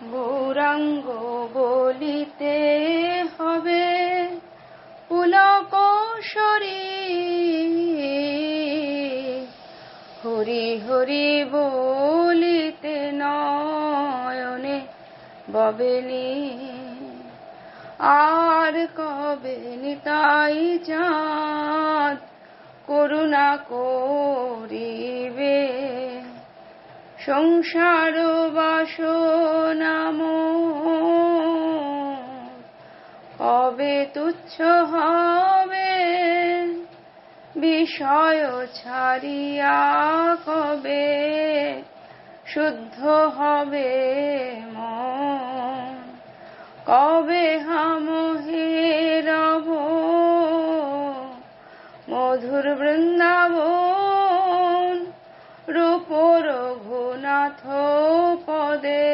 গৌরাঙ্গ বলিতে হবে পুলক শরীর, হরি হরি বলিতে নয়নে ববেনি, আর কবে নিতাই চাঁদ করুণা করিবে, সংসার বাসনা কবে তুচ্ছ হবে, বিষয় ছাড়িয়া কবে শুদ্ধ হবে মন, কবে হামহে রব মধুর বৃন্দাবন, রূপ রঘুনাথ পদে।